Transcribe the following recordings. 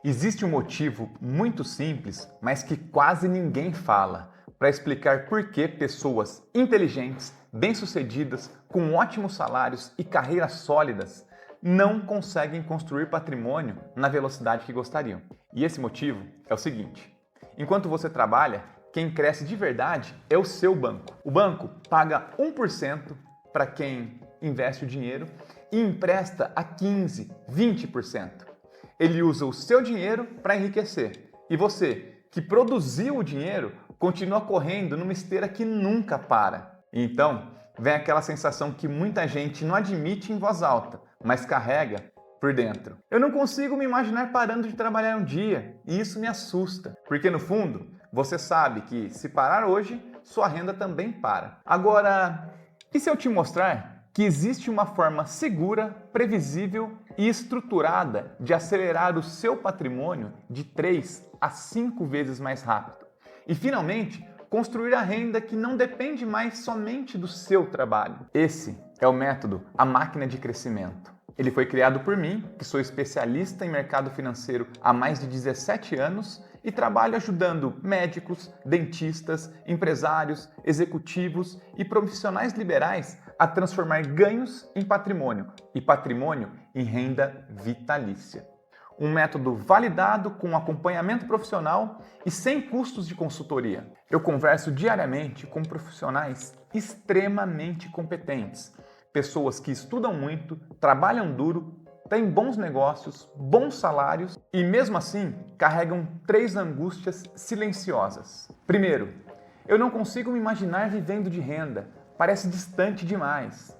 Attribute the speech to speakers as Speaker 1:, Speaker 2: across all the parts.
Speaker 1: Existe um motivo muito simples, mas que quase ninguém fala, para explicar por que pessoas inteligentes, bem-sucedidas, com ótimos salários e carreiras sólidas não conseguem construir patrimônio na velocidade que gostariam. E esse motivo é o seguinte: enquanto você trabalha, quem cresce de verdade é o seu banco. O banco paga 1% para quem investe o dinheiro e empresta a 15%, 20%. Ele usa o seu dinheiro para enriquecer. E você, que produziu o dinheiro, continua correndo numa esteira que nunca para. Então, vem aquela sensação que muita gente não admite em voz alta, mas carrega por dentro. Eu não consigo me imaginar parando de trabalhar um dia, e isso me assusta, porque no fundo, você sabe que se parar hoje, sua renda também para. Agora, e se eu te mostrar que existe uma forma segura, previsível e estruturada de acelerar o seu patrimônio de 3 a 5 vezes mais rápido? E finalmente, construir a renda que não depende mais somente do seu trabalho. Esse é o método A Máquina de Crescimento. Ele foi criado por mim, que sou especialista em mercado financeiro há mais de 17 anos e trabalho ajudando médicos, dentistas, empresários, executivos e profissionais liberais a transformar ganhos em patrimônio e patrimônio em renda vitalícia. Um método validado com acompanhamento profissional e sem custos de consultoria. Eu converso diariamente com profissionais extremamente competentes, pessoas que estudam muito, trabalham duro, têm bons negócios, bons salários e mesmo assim carregam 3 angústias silenciosas. Primeiro, eu não consigo me imaginar vivendo de renda, parece distante demais.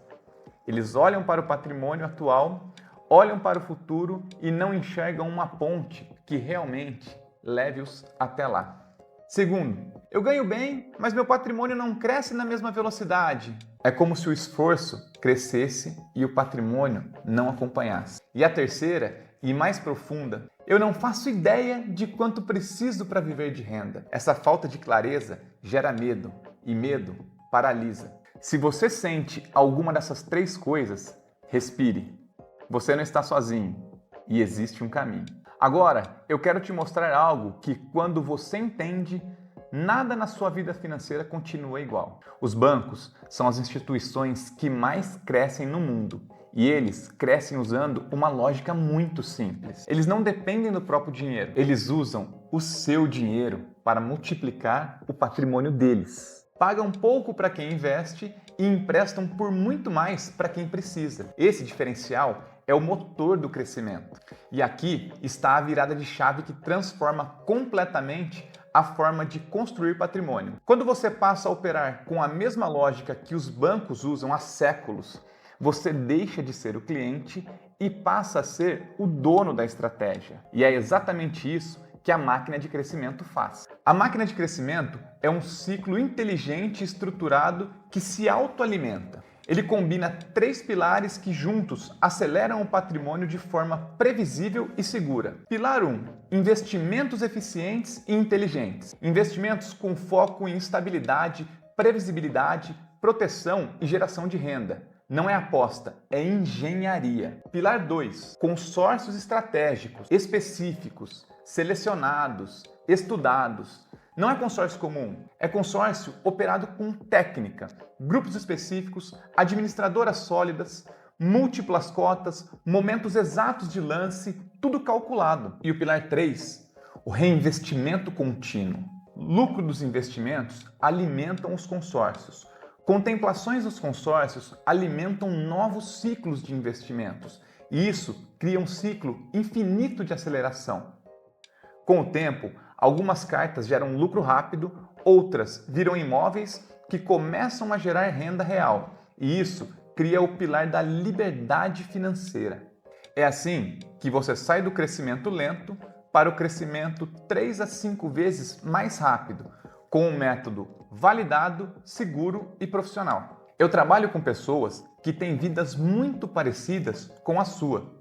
Speaker 1: Eles olham para o patrimônio atual, olham para o futuro e não enxergam uma ponte que realmente leve-os até lá. Segundo, eu ganho bem, mas meu patrimônio não cresce na mesma velocidade. É como se o esforço crescesse e o patrimônio não acompanhasse. E a terceira, e mais profunda, eu não faço ideia de quanto preciso para viver de renda. Essa falta de clareza gera medo, e medo paralisa. Se você sente alguma dessas 3 coisas, respire. Você não está sozinho e existe um caminho. Agora, eu quero te mostrar algo que, quando você entende, nada na sua vida financeira continua igual. Os bancos são as instituições que mais crescem no mundo e eles crescem usando uma lógica muito simples. Eles não dependem do próprio dinheiro, eles usam o seu dinheiro para multiplicar o patrimônio deles. Pagam pouco para quem investe e emprestam por muito mais para quem precisa. Esse diferencial é o motor do crescimento. E aqui está a virada de chave que transforma completamente a forma de construir patrimônio. Quando você passa a operar com a mesma lógica que os bancos usam há séculos, você deixa de ser o cliente e passa a ser o dono da estratégia. E é exatamente isso que a máquina de crescimento faz. A máquina de crescimento é um ciclo inteligente e estruturado que se autoalimenta. Ele combina 3 pilares que juntos aceleram o patrimônio de forma previsível e segura. Pilar 1. Investimentos eficientes e inteligentes. Investimentos com foco em estabilidade, previsibilidade, proteção e geração de renda. Não é aposta, é engenharia. Pilar 2. Consórcios estratégicos, específicos, selecionados, estudados. Não é consórcio comum, é consórcio operado com técnica, grupos específicos, administradoras sólidas, múltiplas cotas, momentos exatos de lance, tudo calculado. E o pilar 3, o reinvestimento contínuo. Lucro dos investimentos alimentam os consórcios. Contemplações dos consórcios alimentam novos ciclos de investimentos. E isso cria um ciclo infinito de aceleração. Com o tempo, algumas cartas geram lucro rápido, outras viram imóveis que começam a gerar renda real. E isso cria o pilar da liberdade financeira. É assim que você sai do crescimento lento para o crescimento 3 a 5 vezes mais rápido, com um método validado, seguro e profissional. Eu trabalho com pessoas que têm vidas muito parecidas com a sua.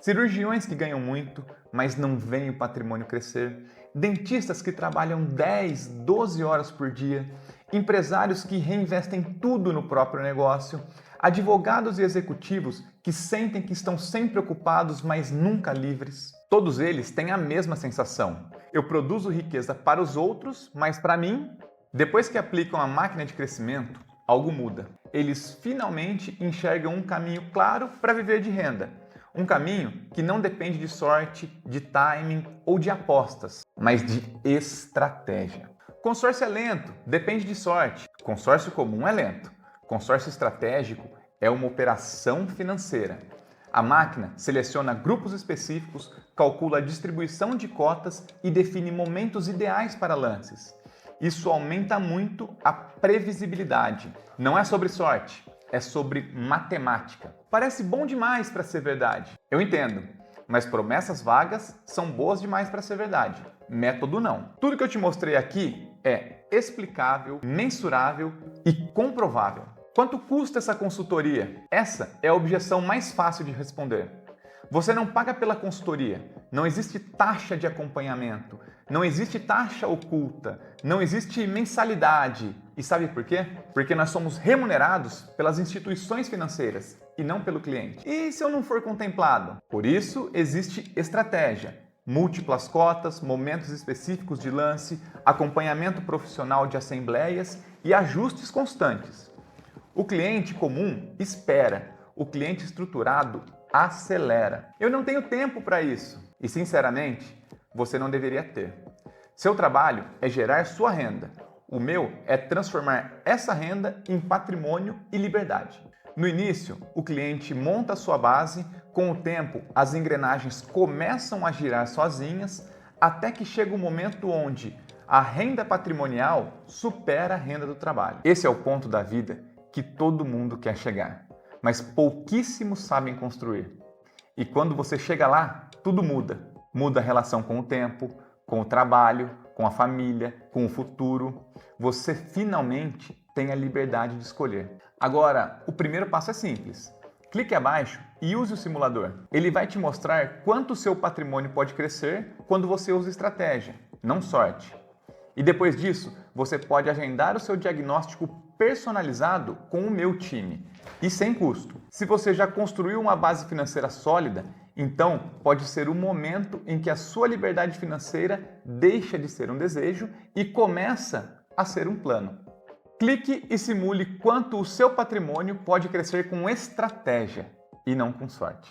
Speaker 1: Cirurgiões que ganham muito, mas não veem o patrimônio crescer. Dentistas que trabalham 10, 12 horas por dia. Empresários que reinvestem tudo no próprio negócio. Advogados e executivos que sentem que estão sempre ocupados, mas nunca livres. Todos eles têm a mesma sensação. Eu produzo riqueza para os outros, mas para mim, depois que aplicam a máquina de crescimento, algo muda. Eles finalmente enxergam um caminho claro para viver de renda. Um caminho que não depende de sorte, de timing ou de apostas, mas de estratégia. Consórcio é lento, depende de sorte. Consórcio comum é lento. Consórcio estratégico é uma operação financeira. A máquina seleciona grupos específicos, calcula a distribuição de cotas e define momentos ideais para lances. Isso aumenta muito a previsibilidade. Não é sobre sorte, é sobre matemática. Parece bom demais para ser verdade. Eu entendo, mas promessas vagas são boas demais para ser verdade. Método não. Tudo que eu te mostrei aqui é explicável, mensurável e comprovável. Quanto custa essa consultoria? Essa é a objeção mais fácil de responder. Você não paga pela consultoria, não existe taxa de acompanhamento, não existe taxa oculta, não existe mensalidade. E sabe por quê? Porque nós somos remunerados pelas instituições financeiras e não pelo cliente. E se eu não for contemplado? Por isso existe estratégia, múltiplas cotas, momentos específicos de lance, acompanhamento profissional de assembleias e ajustes constantes. O cliente comum espera, o cliente estruturado acelera. Eu não tenho tempo para isso e, sinceramente, você não deveria ter. Seu trabalho é gerar sua renda. O meu é transformar essa renda em patrimônio e liberdade. No início, o cliente monta a sua base, com o tempo as engrenagens começam a girar sozinhas, até que chega o momento onde a renda patrimonial supera a renda do trabalho. Esse é o ponto da vida que todo mundo quer chegar, mas pouquíssimos sabem construir. E quando você chega lá, tudo muda. Muda a relação com o tempo, com o trabalho, com a família, com o futuro. Você finalmente tem a liberdade de escolher. Agora, o primeiro passo é simples. Clique abaixo e use o simulador. Ele vai te mostrar quanto o seu patrimônio pode crescer quando você usa estratégia, não sorte. E depois disso, você pode agendar o seu diagnóstico personalizado com o meu time e sem custo. Se você já construiu uma base financeira sólida, então pode ser o momento em que a sua liberdade financeira deixa de ser um desejo e começa a ser um plano. Clique e simule quanto o seu patrimônio pode crescer com estratégia e não com sorte.